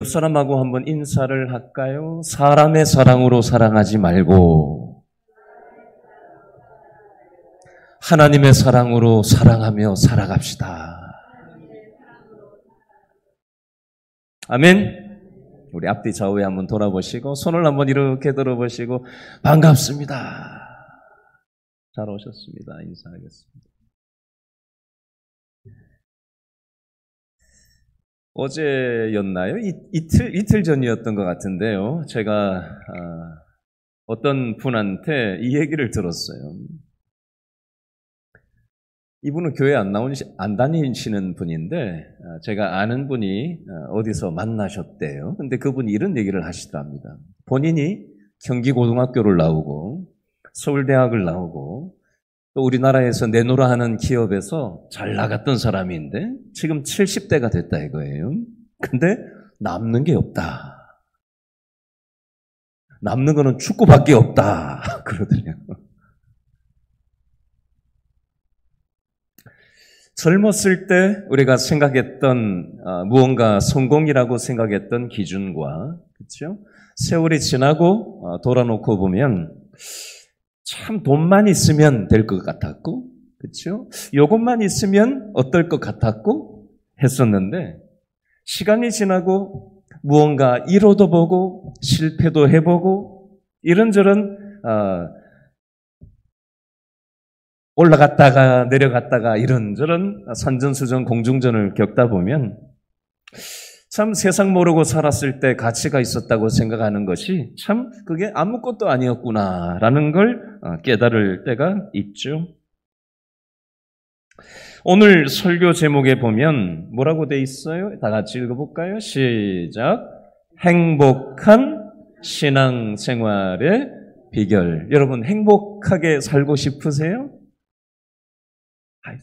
옆 사람하고 한번 인사를 할까요? 사람의 사랑으로 사랑하지 말고 하나님의 사랑으로 사랑하며 살아갑시다. 아멘. 우리 앞뒤 좌우에 한번 돌아보시고 손을 한번 이렇게 들어보시고 반갑습니다. 잘 오셨습니다. 인사하겠습니다. 어제였나요? 이틀 전이었던 것 같은데요. 제가 어떤 분한테 이 얘기를 들었어요. 이분은 교회 안 다니시는 분인데 제가 아는 분이 어디서 만나셨대요. 근데 그분이 이런 얘기를 하시더랍니다. 본인이 경기고등학교를 나오고 서울대학을 나오고 또 우리나라에서 내노라 하는 기업에서 잘 나갔던 사람인데 지금 70대가 됐다 이거예요. 근데 남는 게 없다. 남는 거는 축구밖에 없다. 그러더래요. 젊었을 때 우리가 생각했던 무언가 성공이라고 생각했던 기준과 그렇죠? 세월이 지나고 돌아놓고 보면 참 돈만 있으면 될 것 같았고 그렇죠? 이것만 있으면 어떨 것 같았고 했었는데 시간이 지나고 무언가 이뤄도 보고 실패도 해보고 이런저런 올라갔다가 내려갔다가 이런저런 산전수전 공중전을 겪다 보면 참 세상 모르고 살았을 때 가치가 있었다고 생각하는 것이 참 그게 아무것도 아니었구나라는 걸 깨달을 때가 있죠. 오늘 설교 제목에 보면 뭐라고 돼 있어요? 다 같이 읽어볼까요? 시작. 행복한 신앙생활의 비결. 여러분 행복하게 살고 싶으세요?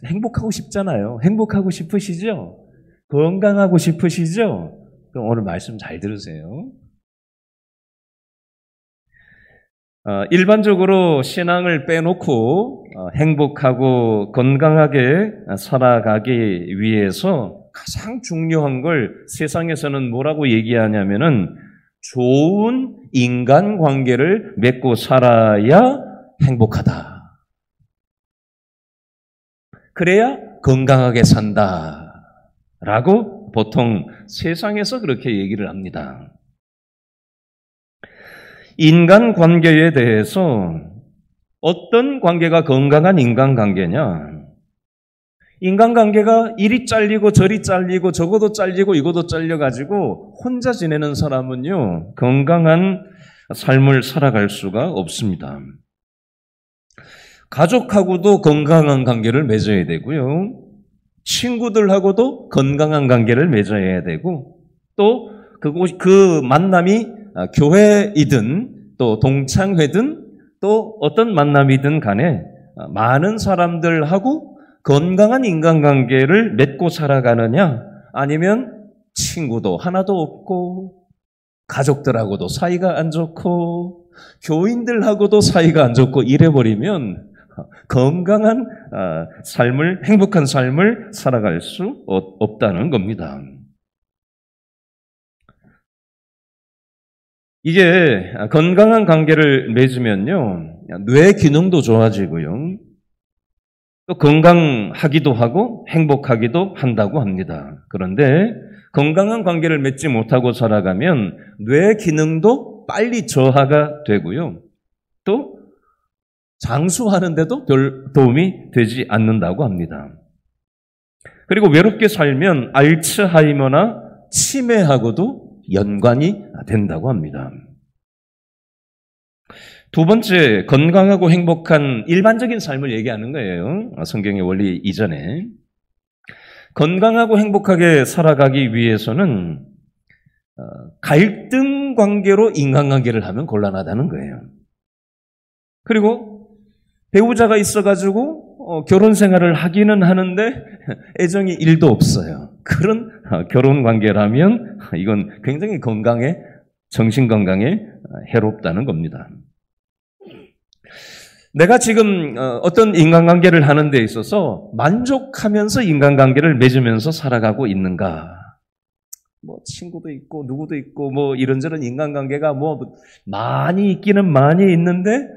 행복하고 싶잖아요. 행복하고 싶으시죠? 건강하고 싶으시죠? 그럼 오늘 말씀 잘 들으세요. 일반적으로 신앙을 빼놓고 행복하고 건강하게 살아가기 위해서 가장 중요한 걸 세상에서는 뭐라고 얘기하냐면은 좋은 인간관계를 맺고 살아야 행복하다. 그래야 건강하게 산다라고 보통 세상에서 그렇게 얘기를 합니다. 인간관계에 대해서 어떤 관계가 건강한 인간관계냐? 인간관계가 이리 잘리고 저리 잘리고 저것도 잘리고 이것도 잘려가지고 혼자 지내는 사람은요 건강한 삶을 살아갈 수가 없습니다. 가족하고도 건강한 관계를 맺어야 되고요. 친구들하고도 건강한 관계를 맺어야 되고 또 그 만남이 교회이든 또 동창회든 또 어떤 만남이든 간에 많은 사람들하고 건강한 인간관계를 맺고 살아가느냐 아니면 친구도 하나도 없고 가족들하고도 사이가 안 좋고 교인들하고도 사이가 안 좋고 이래버리면 건강한 삶을, 행복한 삶을 살아갈 수 없다는 겁니다. 이게 건강한 관계를 맺으면요, 뇌 기능도 좋아지고요, 또 건강하기도 하고 행복하기도 한다고 합니다. 그런데 건강한 관계를 맺지 못하고 살아가면 뇌 기능도 빨리 저하가 되고요, 또 장수하는데도 별 도움이 되지 않는다고 합니다. 그리고 외롭게 살면 알츠하이머나 치매하고도 연관이 된다고 합니다. 두 번째, 건강하고 행복한 일반적인 삶을 얘기하는 거예요. 성경의 원리 이전에. 건강하고 행복하게 살아가기 위해서는 갈등 관계로 인간관계를 하면 곤란하다는 거예요. 그리고 배우자가 있어가지고 결혼 생활을 하기는 하는데 애정이 1도 없어요. 그런 결혼 관계라면 이건 굉장히 건강에, 정신 건강에 해롭다는 겁니다. 내가 지금 어떤 인간관계를 하는 데 있어서 만족하면서 인간관계를 맺으면서 살아가고 있는가? 뭐 친구도 있고 누구도 있고 뭐 이런저런 인간관계가 뭐 많이 있기는 많이 있는데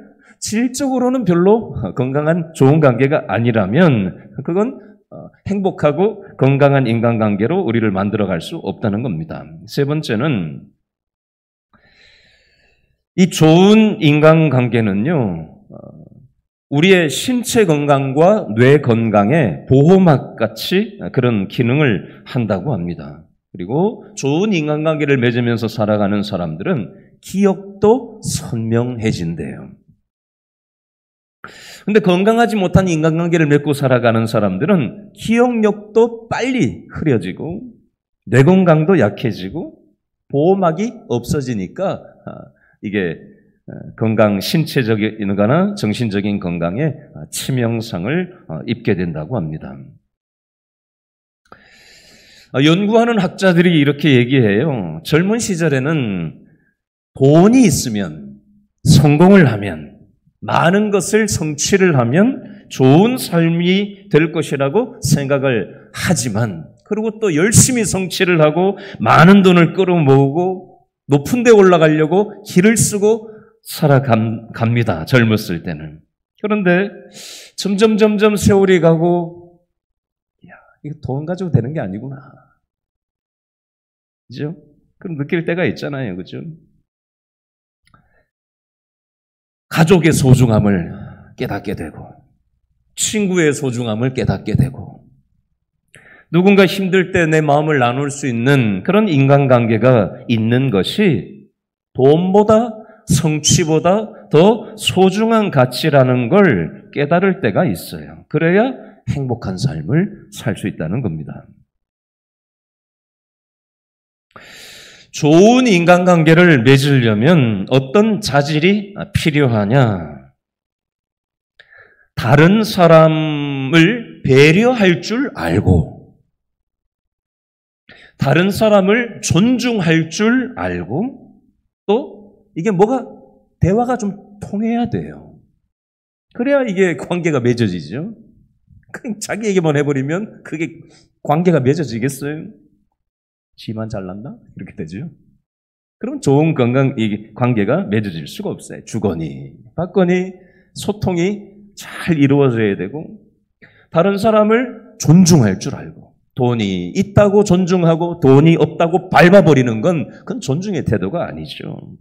질적으로는 별로 건강한 좋은 관계가 아니라면 그건 행복하고 건강한 인간관계로 우리를 만들어갈 수 없다는 겁니다. 세 번째는 이 좋은 인간관계는요, 우리의 신체 건강과 뇌 건강에 보호막같이 그런 기능을 한다고 합니다. 그리고 좋은 인간관계를 맺으면서 살아가는 사람들은 기억도 선명해진대요. 근데 건강하지 못한 인간관계를 맺고 살아가는 사람들은 기억력도 빨리 흐려지고 뇌 건강도 약해지고 보호막이 없어지니까 이게 건강, 신체적인 거나 정신적인 건강에 치명상을 입게 된다고 합니다. 연구하는 학자들이 이렇게 얘기해요. 젊은 시절에는 돈이 있으면, 성공을 하면, 많은 것을 성취를 하면 좋은 삶이 될 것이라고 생각을 하지만, 그리고 또 열심히 성취를 하고 많은 돈을 끌어모으고 높은 데 올라가려고 길을 쓰고 살아갑니다. 젊었을 때는. 그런데 점점 세월이 가고 야, 이거 돈 가지고 되는 게 아니구나. 그죠? 그럼 느낄 때가 있잖아요. 그죠? 가족의 소중함을 깨닫게 되고 친구의 소중함을 깨닫게 되고 누군가 힘들 때 내 마음을 나눌 수 있는 그런 인간관계가 있는 것이 돈보다 성취보다 더 소중한 가치라는 걸 깨달을 때가 있어요. 그래야 행복한 삶을 살 수 있다는 겁니다. 좋은 인간관계를 맺으려면 어떤 자질이 필요하냐? 다른 사람을 배려할 줄 알고, 다른 사람을 존중할 줄 알고, 또 이게 대화가 좀 통해야 돼요. 그래야 이게 관계가 맺어지죠. 그냥 자기 얘기만 해버리면 그게 관계가 맺어지겠어요? 지만 잘난다? 이렇게 되죠. 그럼 좋은 건강 관계가 맺어질 수가 없어요. 주거니 받거니 소통이 잘 이루어져야 되고 다른 사람을 존중할 줄 알고 돈이 있다고 존중하고 돈이 없다고 밟아버리는 건 그건 존중의 태도가 아니죠.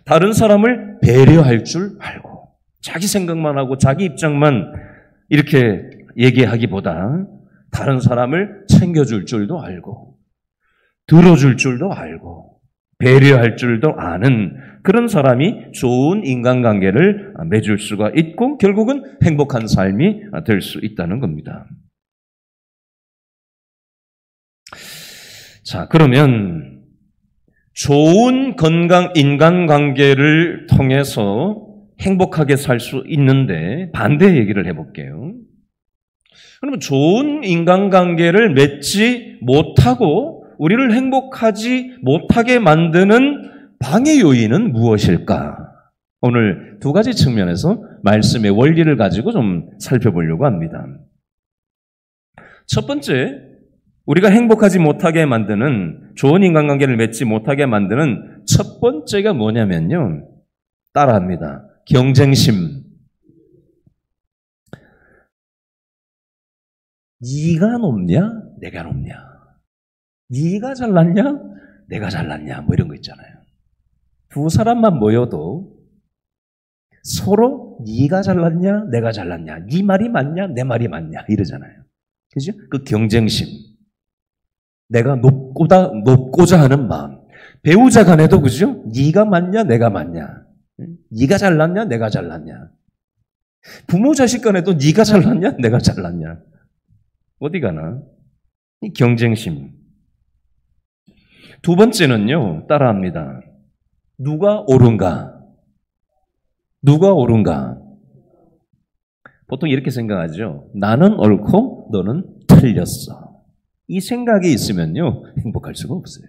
다른 사람을 배려할 줄 알고 자기 생각만 하고 자기 입장만 이렇게 얘기하기보다 다른 사람을 챙겨줄 줄도 알고 들어줄 줄도 알고 배려할 줄도 아는 그런 사람이 좋은 인간관계를 맺을 수가 있고 결국은 행복한 삶이 될 수 있다는 겁니다. 자, 그러면 좋은 건강 인간관계를 통해서 행복하게 살 수 있는데 반대 얘기를 해볼게요. 그러면 좋은 인간관계를 맺지 못하고 우리를 행복하지 못하게 만드는 방해 요인은 무엇일까? 오늘 두 가지 측면에서 말씀의 원리를 가지고 좀 살펴보려고 합니다. 첫 번째, 우리가 행복하지 못하게 만드는 좋은 인간관계를 맺지 못하게 만드는 첫 번째가 뭐냐면요. 따라합니다. 경쟁심. 네가 높냐? 내가 높냐? 네가 잘났냐? 내가 잘났냐? 뭐 이런 거 있잖아요. 두 사람만 모여도 서로 네가 잘났냐? 내가 잘났냐? 네 말이 맞냐? 내 말이 맞냐? 이러잖아요. 그죠? 그 경쟁심. 내가 높고자 하는 마음. 배우자 간에도 그죠? 네가 맞냐? 내가 맞냐? 네가 잘났냐? 내가 잘났냐? 부모 자식 간에도 네가 잘났냐? 내가 잘났냐? 어디 가나? 이 경쟁심. 두 번째는요, 따라합니다. 누가 옳은가? 누가 옳은가? 보통 이렇게 생각하죠. 나는 옳고 너는 틀렸어. 이 생각이 있으면요, 행복할 수가 없어요.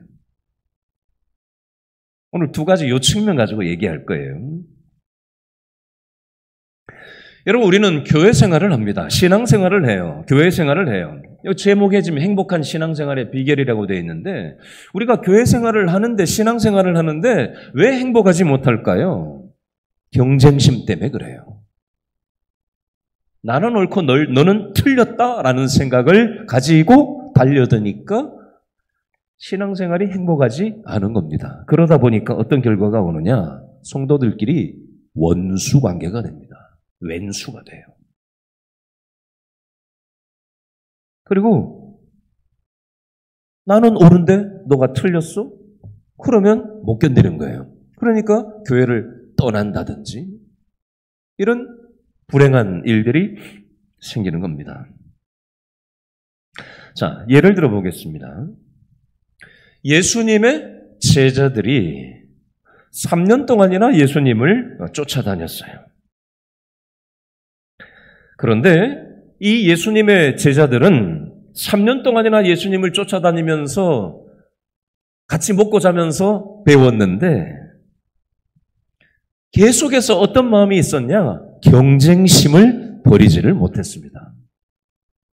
오늘 두 가지 요 측면 가지고 얘기할 거예요. 여러분, 우리는 교회 생활을 합니다. 신앙 생활을 해요. 교회 생활을 해요. 이 제목에 지금 행복한 신앙생활의 비결이라고 되어 있는데 우리가 교회 생활을 하는데 신앙생활을 하는데 왜 행복하지 못할까요? 경쟁심 때문에 그래요. 나는 옳고 너는 틀렸다라는 생각을 가지고 달려드니까 신앙생활이 행복하지 않은 겁니다. 그러다 보니까 어떤 결과가 오느냐? 성도들끼리 원수 관계가 됩니다. 왼수가 돼요. 그리고 나는 옳은데 너가 틀렸어? 그러면 못 견디는 거예요. 그러니까 교회를 떠난다든지 이런 불행한 일들이 생기는 겁니다. 자, 예를 들어 보겠습니다. 예수님의 제자들이 3년 동안이나 예수님을 쫓아다녔어요. 그런데 이 예수님의 제자들은 3년 동안이나 예수님을 쫓아다니면서 같이 먹고 자면서 배웠는데 계속해서 어떤 마음이 있었냐? 경쟁심을 버리지를 못했습니다.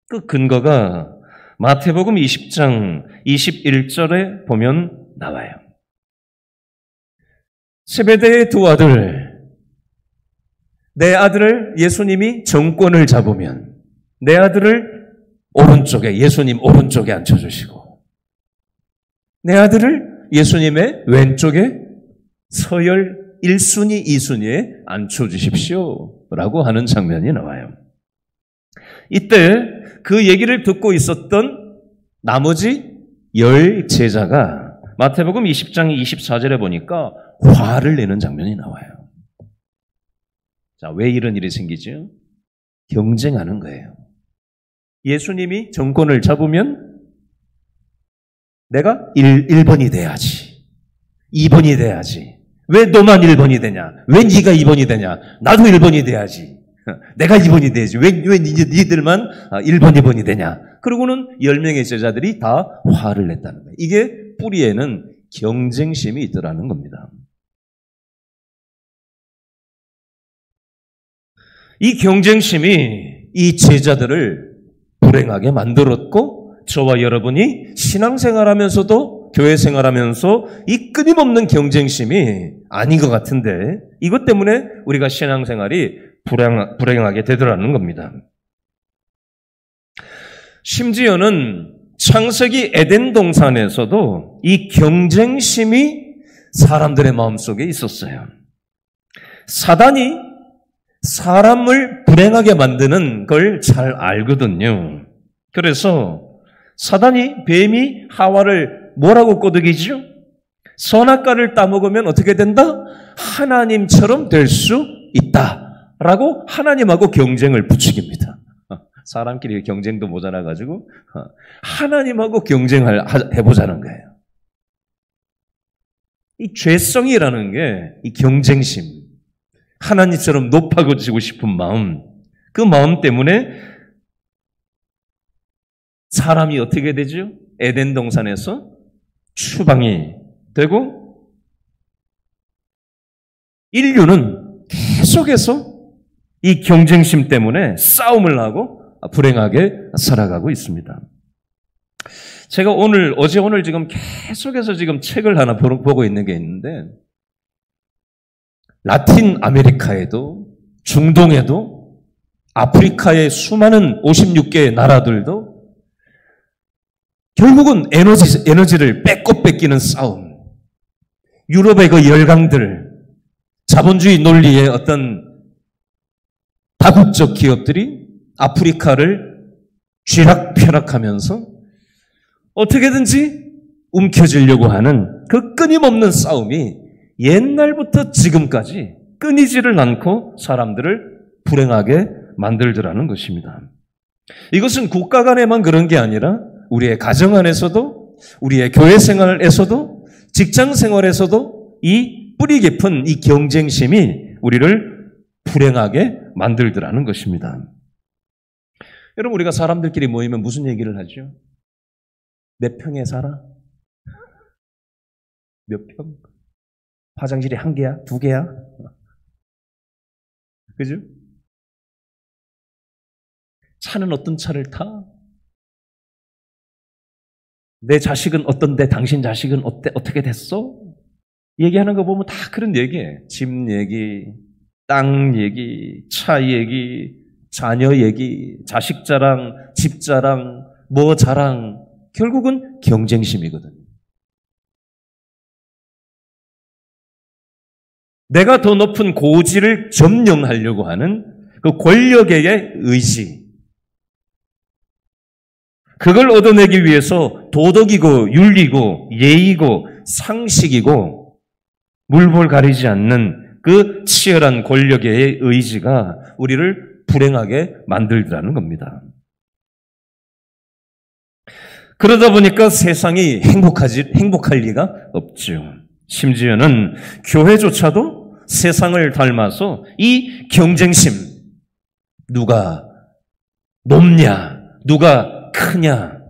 그 근거가 마태복음 20장 21절에 보면 나와요. 세베대의 두 아들, 내 아들을 예수님이 정권을 잡으면 내 아들을 오른쪽에, 예수님 오른쪽에 앉혀주시고 내 아들을 예수님의 왼쪽에 서열 1순위, 2순위에 앉혀주십시오 라고 하는 장면이 나와요. 이때 그 얘기를 듣고 있었던 나머지 10 제자가 마태복음 20장 24절에 보니까 화를 내는 장면이 나와요. 자, 왜 이런 일이 생기죠? 경쟁하는 거예요. 예수님이 정권을 잡으면 내가 1번이 돼야지. 2번이 돼야지. 왜 너만 1번이 되냐? 왜 네가 2번이 되냐? 나도 1번이 돼야지. 내가 2번이 돼야지. 왜 니들만 1번, 2번이 되냐? 그러고는 10명의 제자들이 다 화를 냈다는 거예요. 이게 뿌리에는 경쟁심이 있더라는 겁니다. 이 경쟁심이 이 제자들을 불행하게 만들었고 저와 여러분이 신앙생활하면서도 교회 생활하면서 이 끊임없는 경쟁심이 아닌 것 같은데 이것 때문에 우리가 신앙생활이 불행하게 되더라는 겁니다. 심지어는 창세기 에덴 동산에서도 이 경쟁심이 사람들의 마음속에 있었어요. 사단이 사람을 불행하게 만드는 걸 잘 알거든요. 그래서 사단이 뱀이 하와를 뭐라고 꼬드기죠? 선악과를 따먹으면 어떻게 된다? 하나님처럼 될 수 있다라고 하나님하고 경쟁을 부추깁니다. 사람끼리 경쟁도 모자라가지고 하나님하고 경쟁을 해보자는 거예요. 이 죄성이라는 게 이 경쟁심, 하나님처럼 높아지고 싶은 마음, 그 마음 때문에 사람이 어떻게 되죠? 에덴 동산에서 추방이 되고 인류는 계속해서 이 경쟁심 때문에 싸움을 하고 불행하게 살아가고 있습니다. 제가 어제 오늘 지금 계속해서 지금 책을 하나 보고 있는 게 있는데 라틴 아메리카에도 중동에도 아프리카의 수많은 56개의 나라들도 결국은 에너지를 뺏고 뺏기는 싸움. 유럽의 그 열강들, 자본주의 논리의 어떤 다국적 기업들이 아프리카를 쥐락펴락하면서 어떻게든지 움켜쥐려고 하는 그 끊임없는 싸움이 옛날부터 지금까지 끊이지를 않고 사람들을 불행하게 만들더라는 것입니다. 이것은 국가 간에만 그런 게 아니라 우리의 가정 안에서도 우리의 교회 생활에서도 직장 생활에서도 이 뿌리 깊은 이 경쟁심이 우리를 불행하게 만들더라는 것입니다. 여러분 우리가 사람들끼리 모이면 무슨 얘기를 하죠? 몇 평에 살아? 몇 평? 화장실이 1개야? 2개야? 그죠? 차는 어떤 차를 타? 내 자식은 어떤데 당신 자식은 어떻게 됐어? 얘기하는 거 보면 다 그런 얘기예요. 집 얘기, 땅 얘기, 차 얘기, 자녀 얘기, 자식 자랑, 집 자랑, 뭐 자랑. 결국은 경쟁심이거든요. 내가 더 높은 고지를 점령하려고 하는 그 권력의 의지. 그걸 얻어내기 위해서 도덕이고 윤리고 예의고 상식이고 물볼 가리지 않는 그 치열한 권력의 의지가 우리를 불행하게 만들더라는 겁니다. 그러다 보니까 세상이 행복할 리가 없죠. 심지어는 교회조차도 세상을 닮아서 이 경쟁심, 누가 높냐, 누가 크냐,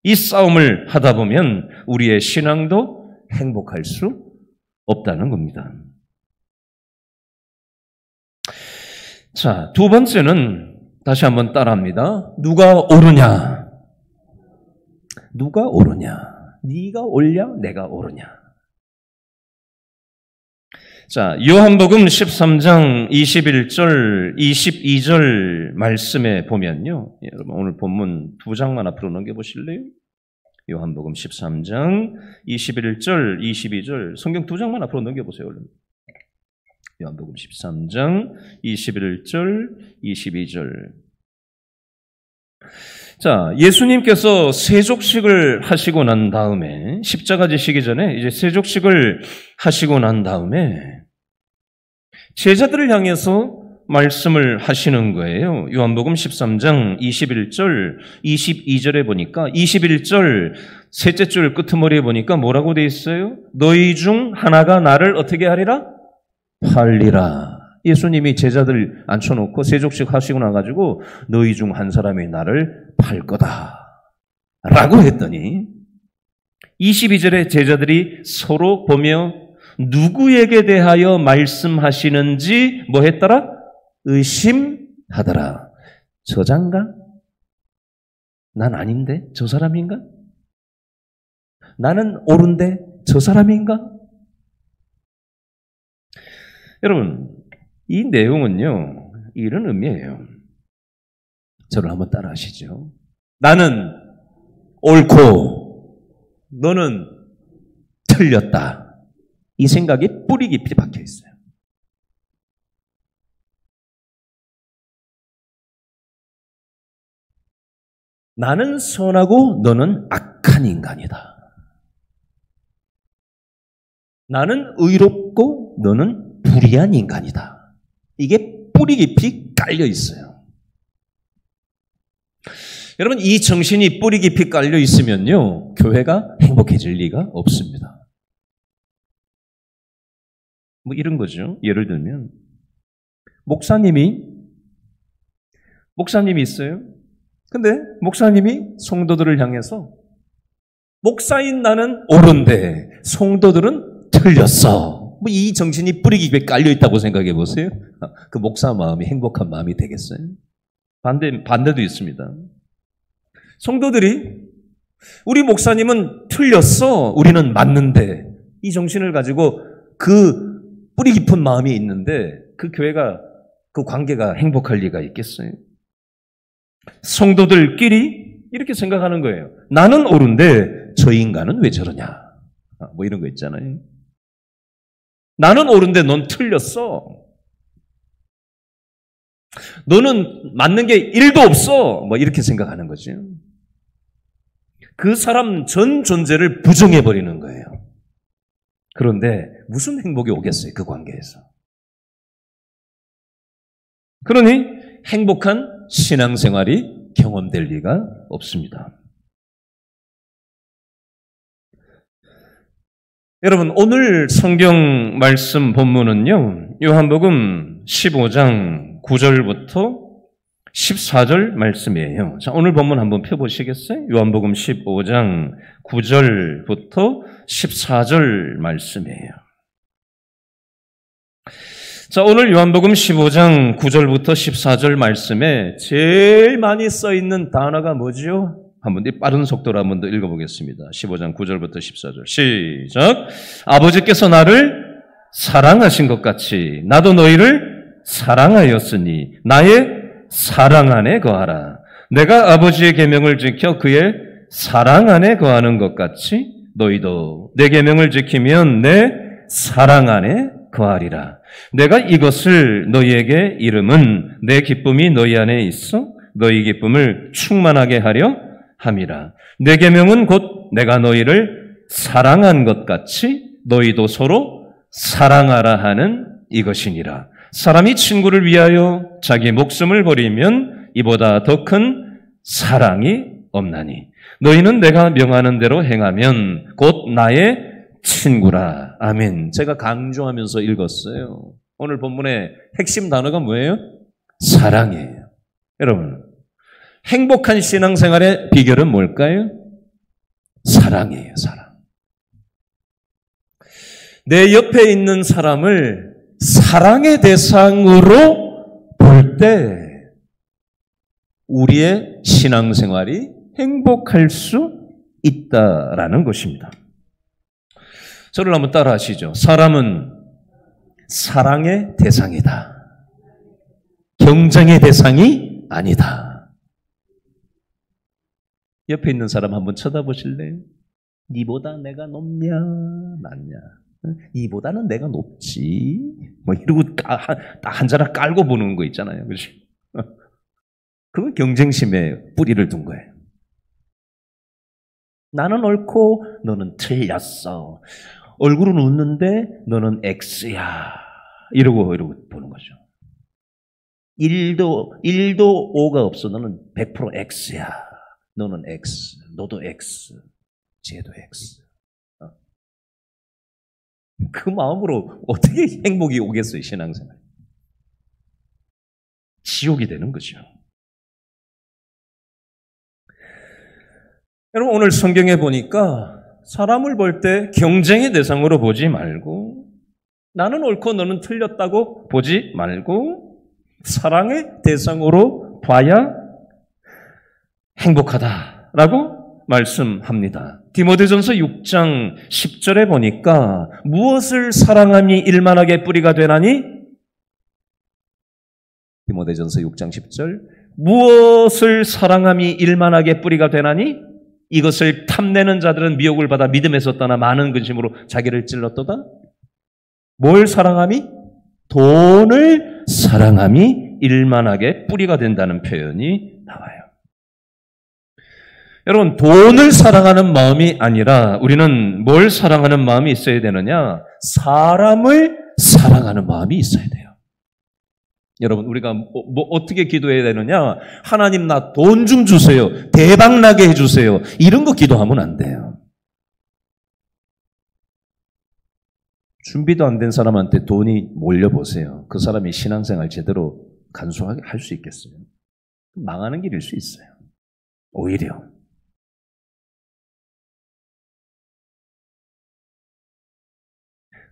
이 싸움을 하다 보면 우리의 신앙도 행복할 수 없다는 겁니다. 자, 두 번째는 다시 한번 따라합니다. 누가 오르냐? 누가 오르냐? 네가 오르냐? 내가 오르냐? 자, 요한복음 13장 21절, 22절 말씀에 보면요. 여러분 오늘 본문 두 장만 앞으로 넘겨보실래요? 요한복음 13장 21절, 22절 성경 두 장만 앞으로 넘겨보세요. 얼른. 요한복음 13장 21절, 22절. 자, 예수님께서 세족식을 하시고 난 다음에 십자가 지시기 전에 이제 세족식을 하시고 난 다음에 제자들을 향해서 말씀을 하시는 거예요. 요한복음 13장 21절, 22절에 보니까 21절 셋째 줄 끄트머리에 보니까 뭐라고 돼 있어요? 너희 중 하나가 나를 어떻게 하리라? 팔리라. 예수님이 제자들 앉혀놓고 세족식 하시고 나가지고 너희 중 한 사람이 나를 팔 거다 라고 했더니 22절에 제자들이 서로 보며 누구에게 대하여 말씀하시는지 뭐 했더라? 의심하더라. 저자인가? 난 아닌데 저 사람인가? 나는 옳은데 저 사람인가? 여러분, 이 내용은요, 이런 의미예요. 저를 한번 따라 하시죠. 나는 옳고, 너는 틀렸다. 이 생각이 뿌리 깊이 박혀 있어요. 나는 선하고 너는 악한 인간이다. 나는 의롭고 너는 불의한 인간이다. 이게 뿌리 깊이 깔려 있어요. 여러분, 이 정신이 뿌리 깊이 깔려 있으면요, 교회가 행복해질 리가 없습니다. 뭐 이런 거죠. 예를 들면 목사님이 있어요. 근데 목사님이 성도들을 향해서 목사인 나는 옳은데 성도들은 틀렸어. 뭐 이 정신이 뿌리 깊게 깔려 있다고 생각해 보세요. 그 목사 마음이 행복한 마음이 되겠어요? 반대도 있습니다. 성도들이 우리 목사님은 틀렸어. 우리는 맞는데. 이 정신을 가지고 그 뿌리 깊은 마음이 있는데 그 교회가 그 관계가 행복할 리가 있겠어요? 성도들끼리 이렇게 생각하는 거예요. 나는 옳은데 저 인간은 왜 저러냐. 뭐 이런 거 있잖아요. 나는 옳은데 넌 틀렸어. 너는 맞는 게 1도 없어. 뭐 이렇게 생각하는 거죠. 그 사람 전 존재를 부정해버리는 거예요. 그런데 무슨 행복이 오겠어요? 그 관계에서. 그러니 행복한 신앙생활이 경험될 리가 없습니다. 여러분, 오늘 성경 말씀 본문은요, 요한복음 15장 9절부터 14절 말씀이에요. 자, 오늘 본문 한번 펴보시겠어요? 요한복음 15장 9절부터 14절 말씀이에요. 자, 오늘 요한복음 15장 9절부터 14절 말씀에 제일 많이 써 있는 단어가 뭐죠? 한번 빠른 속도로 한번 더 읽어보겠습니다. 15장 9절부터 14절 시작. 아버지께서 나를 사랑하신 것 같이 나도 너희를 사랑하였으니 나의 사랑 안에 거하라. 내가 아버지의 계명을 지켜 그의 사랑 안에 거하는 것 같이 너희도 내 계명을 지키면 내 사랑 안에 거하리라. 내가 이것을 너희에게 이름은 내 기쁨이 너희 안에 있어 너희 기쁨을 충만하게 하려 함이라. 내 계명은 곧 내가 너희를 사랑한 것 같이 너희도 서로 사랑하라 하는 이것이니라. 사람이 친구를 위하여 자기 목숨을 버리면 이보다 더 큰 사랑이 없나니 너희는 내가 명하는 대로 행하면 곧 나의 친구라. 아멘. 제가 강조하면서 읽었어요. 오늘 본문의 핵심 단어가 뭐예요? 사랑이에요. 여러분, 행복한 신앙생활의 비결은 뭘까요? 사랑이에요. 사랑. 내 옆에 있는 사람을 사랑의 대상으로 볼 때 우리의 신앙생활이 행복할 수 있다라는 것입니다. 저를 한번 따라 하시죠. 사람은 사랑의 대상이다. 경쟁의 대상이 아니다. 옆에 있는 사람 한번 쳐다보실래요? 니보다 내가 높냐, 낮냐? 이보다는 내가 높지. 뭐 이러고 한 자락 깔고 보는 거 있잖아요. 그렇지? 그건 경쟁심에 뿌리를 둔 거예요. 나는 옳고 너는 틀렸어. 얼굴은 웃는데 너는 X야. 이러고 보는 거죠. 1도 O가 없어. 너는 100% X야. 너는 X. 너도 X. 쟤도 X. 그 마음으로 어떻게 행복이 오겠어요, 신앙생활. 지옥이 되는 거죠. 여러분, 오늘 성경에 보니까 사람을 볼 때 경쟁의 대상으로 보지 말고 나는 옳고 너는 틀렸다고 보지 말고 사랑의 대상으로 봐야 행복하다라고 말씀합니다. 디모데전서 6장 10절에 보니까 무엇을 사랑함이 일만하게 뿌리가 되나니? 디모데전서 6장 10절 무엇을 사랑함이 일만하게 뿌리가 되나니? 이것을 탐내는 자들은 미혹을 받아 믿음에서 떠나 많은 근심으로 자기를 찔렀도다. 뭘 사랑함이? 돈을 사랑함이 일만하게 뿌리가 된다는 표현이 나와요. 여러분, 돈을 사랑하는 마음이 아니라 우리는 뭘 사랑하는 마음이 있어야 되느냐? 사람을 사랑하는 마음이 있어야 돼요. 여러분, 우리가 어떻게 기도해야 되느냐? 하나님, 나 돈 좀 주세요. 대박 나게 해주세요. 이런 거 기도하면 안 돼요. 준비도 안 된 사람한테 돈이 몰려보세요. 그 사람이 신앙생활 제대로 간소하게 할 수 있겠어요? 망하는 길일 수 있어요. 오히려.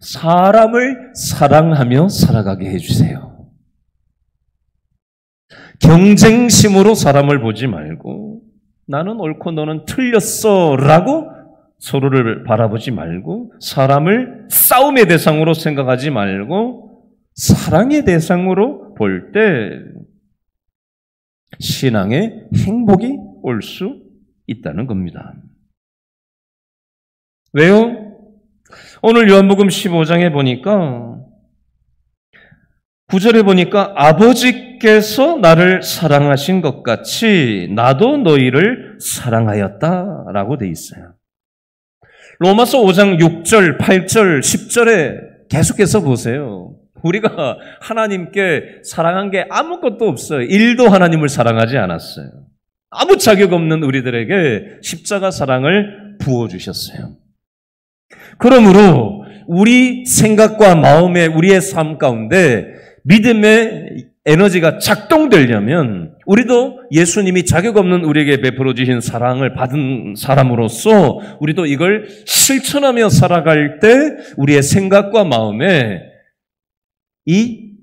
사람을 사랑하며 살아가게 해주세요. 경쟁심으로 사람을 보지 말고 나는 옳고 너는 틀렸어 라고 서로를 바라보지 말고 사람을 싸움의 대상으로 생각하지 말고 사랑의 대상으로 볼 때 신앙의 행복이 올 수 있다는 겁니다. 왜요? 오늘 요한복음 15장에 보니까 9절에 보니까 아버지께서 나를 사랑하신 것 같이 나도 너희를 사랑하였다라고 돼 있어요. 로마서 5장 6절, 8절, 10절에 계속해서 보세요. 우리가 하나님께 사랑한 게 아무것도 없어요. 1도 하나님을 사랑하지 않았어요. 아무 자격 없는 우리들에게 십자가 사랑을 부어주셨어요. 그러므로 우리 생각과 마음에 우리의 삶 가운데 믿음의 에너지가 작동되려면 우리도 예수님이 자격 없는 우리에게 베풀어 주신 사랑을 받은 사람으로서 우리도 이걸 실천하며 살아갈 때 우리의 생각과 마음에 이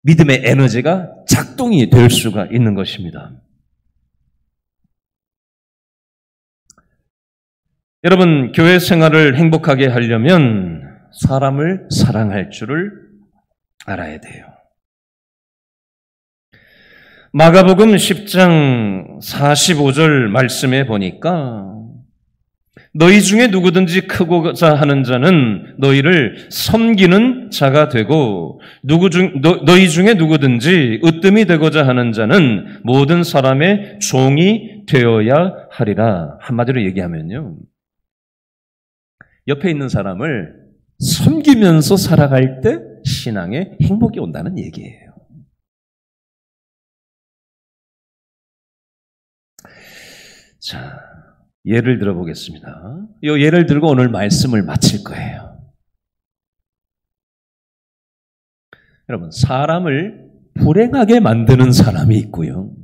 믿음의 에너지가 작동이 될 수가 있는 것입니다. 여러분, 교회 생활을 행복하게 하려면 사람을 사랑할 줄을 알아야 돼요. 마가복음 10장 45절 말씀에 보니까 너희 중에 누구든지 크고자 하는 자는 너희를 섬기는 자가 되고 너희 중에 누구든지 으뜸이 되고자 하는 자는 모든 사람의 종이 되어야 하리라. 한마디로 얘기하면요, 옆에 있는 사람을 섬기면서 살아갈 때 신앙에 행복이 온다는 얘기예요. 자, 예를 들어보겠습니다. 이 예를 들고 오늘 말씀을 마칠 거예요. 여러분, 사람을 불행하게 만드는 사람이 있고요.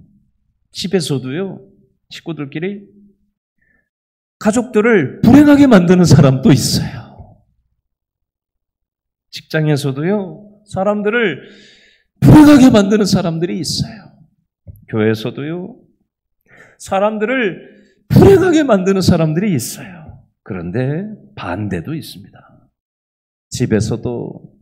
집에서도요, 식구들끼리 가족들을 불행하게 만드는 사람도 있어요. 직장에서도요, 사람들을 불행하게 만드는 사람들이 있어요. 교회에서도요, 사람들을 불행하게 만드는 사람들이 있어요. 그런데 반대도 있습니다. 집에서도,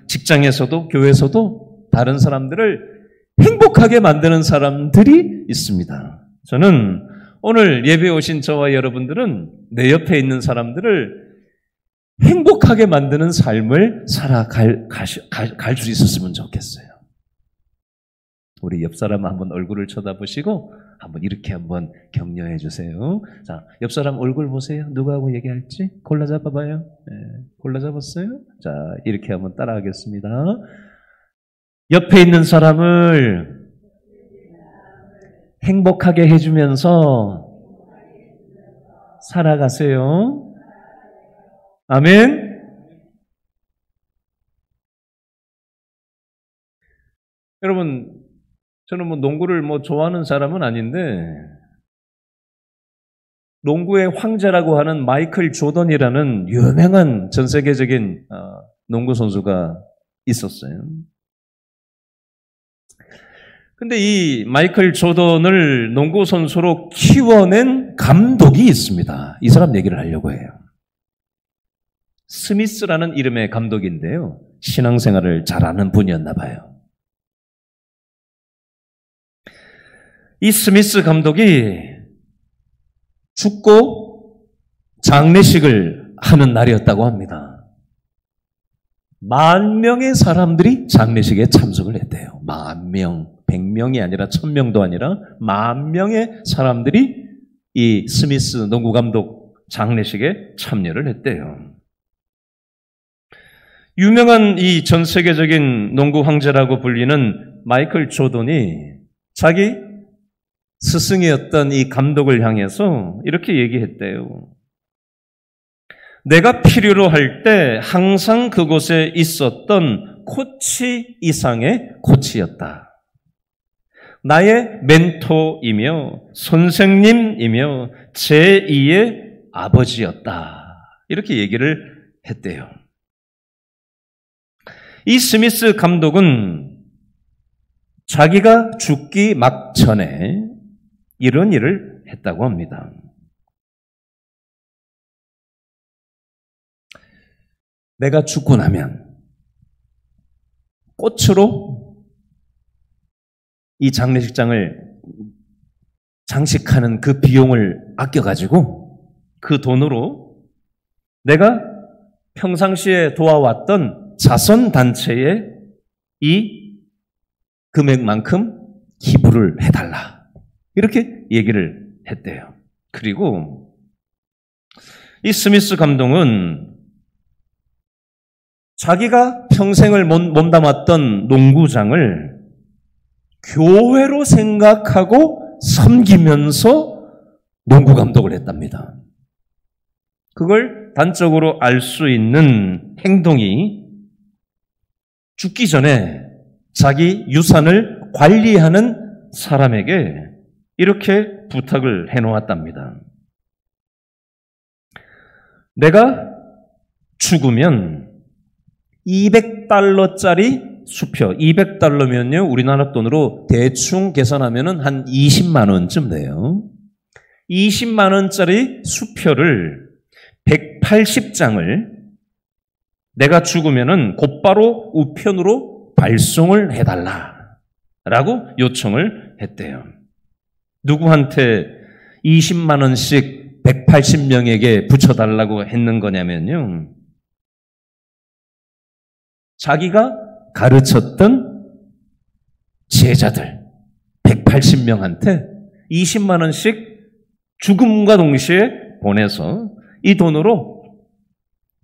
직장에서도, 교회에서도 다른 사람들을 행복하게 만드는 사람들이 있습니다. 저는 오늘 예배에 오신 저와 여러분들은 내 옆에 있는 사람들을 행복하게 만드는 삶을 살아갈 수 있었으면 좋겠어요. 우리 옆 사람 한번 얼굴을 쳐다보시고 한번 이렇게 한번 격려해 주세요. 자, 옆 사람 얼굴 보세요. 누구하고 얘기할지 골라 잡아봐요. 네, 골라 잡았어요? 자, 이렇게 한번 따라하겠습니다. 옆에 있는 사람을 행복하게 해주면서 살아가세요. 아멘. 여러분, 저는 농구를 좋아하는 사람은 아닌데, 농구의 황제라고 하는 마이클 조던이라는 유명한 전 세계적인 농구 선수가 있었어요. 근데 이 마이클 조던을 농구 선수로 키워낸 감독이 있습니다. 이 사람 얘기를 하려고 해요. 스미스라는 이름의 감독인데요, 신앙생활을 잘하는 분이었나 봐요. 이 스미스 감독이 죽고 장례식을 하는 날이었다고 합니다. 10,000명의 사람들이 장례식에 참석을 했대요. 10,000명, 100명이 아니라 1,000명도 아니라 10,000명의 사람들이 이 스미스 농구 감독 장례식에 참여를 했대요. 유명한 이 전 세계적인 농구 황제라고 불리는 마이클 조던이 자기 스승이었던 이 감독을 향해서 이렇게 얘기했대요. 내가 필요로 할 때 항상 그곳에 있었던 코치 이상의 코치였다. 나의 멘토이며 선생님이며 제2의 아버지였다. 이렇게 얘기를 했대요. 이 스미스 감독은 자기가 죽기 막전에 이런 일을 했다고 합니다. 내가 죽고 나면 꽃으로 이 장례식장을 장식하는 그 비용을 아껴가지고 그 돈으로 내가 평상시에 도와왔던 자선단체에 이 금액만큼 기부를 해달라. 이렇게 얘기를 했대요. 그리고 이 스미스 감독은 자기가 평생을 몸담았던 농구장을 교회로 생각하고 섬기면서 농구 감독을 했답니다. 그걸 단적으로 알 수 있는 행동이 죽기 전에 자기 유산을 관리하는 사람에게 이렇게 부탁을 해놓았답니다. 내가 죽으면 200달러짜리 수표, 200달러면요, 우리나라 돈으로 대충 계산하면 한 20만 원쯤 돼요. 20만 원짜리 수표를 180장을 내가 죽으면은 곧바로 우편으로 발송을 해달라라고 요청을 했대요. 누구한테 20만 원씩 180명에게 붙여달라고 했는 거냐면요. 자기가 가르쳤던 제자들 180명한테 20만 원씩 죽음과 동시에 보내서 이 돈으로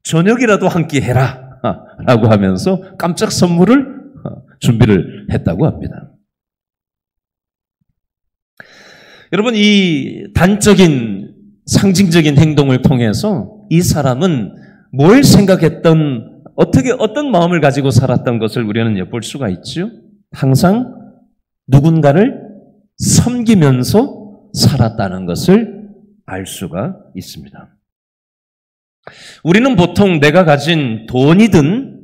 저녁이라도 한 끼 해라 라고 하면서 깜짝 선물을 준비를 했다고 합니다. 여러분, 이 단적인 상징적인 행동을 통해서 이 사람은 뭘 생각했던, 어떤 마음을 가지고 살았던 것을 우리는 엿볼 수가 있죠. 항상 누군가를 섬기면서 살았다는 것을 알 수가 있습니다. 우리는 보통 내가 가진 돈이든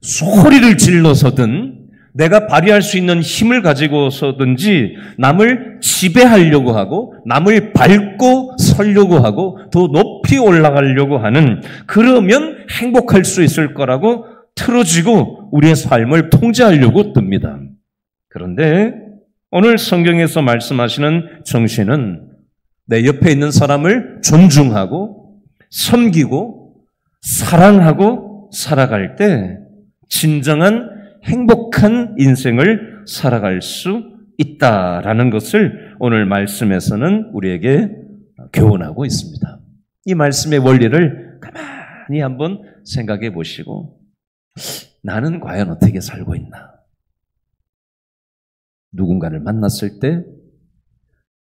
소리를 질러서든 내가 발휘할 수 있는 힘을 가지고서든지 남을 지배하려고 하고 남을 밟고 서려고 하고 더 높이 올라가려고 하는, 그러면 행복할 수 있을 거라고 틀어지고 우리의 삶을 통제하려고 듭니다. 그런데 오늘 성경에서 말씀하시는 정신은 내 옆에 있는 사람을 존중하고 섬기고 사랑하고 살아갈 때 진정한 행복한 인생을 살아갈 수 있다라는 것을 오늘 말씀에서는 우리에게 교훈하고 있습니다. 이 말씀의 원리를 가만히 한번 생각해 보시고, 나는 과연 어떻게 살고 있나? 누군가를 만났을 때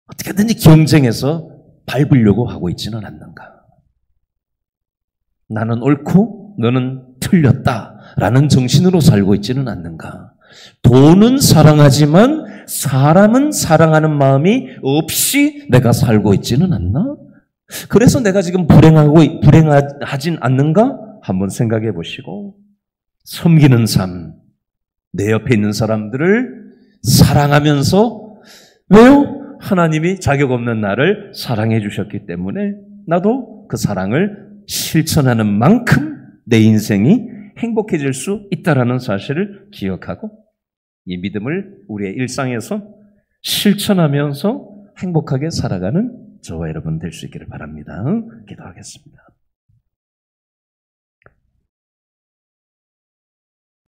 어떻게든지 경쟁해서 밟으려고 하고 있지는 않는가? 나는 옳고 너는 틀렸다라는 정신으로 살고 있지는 않는가? 돈은 사랑하지만 사람은 사랑하는 마음이 없이 내가 살고 있지는 않나? 그래서 내가 지금 불행하진 않는가? 한번 생각해 보시고, 섬기는 삶, 내 옆에 있는 사람들을 사랑하면서, 왜요? 하나님이 자격 없는 나를 사랑해 주셨기 때문에 나도 그 사랑을 실천하는 만큼 내 인생이 행복해질 수 있다는 사실을 기억하고 이 믿음을 우리의 일상에서 실천하면서 행복하게 살아가는 저와 여러분 될 수 있기를 바랍니다. 기도하겠습니다.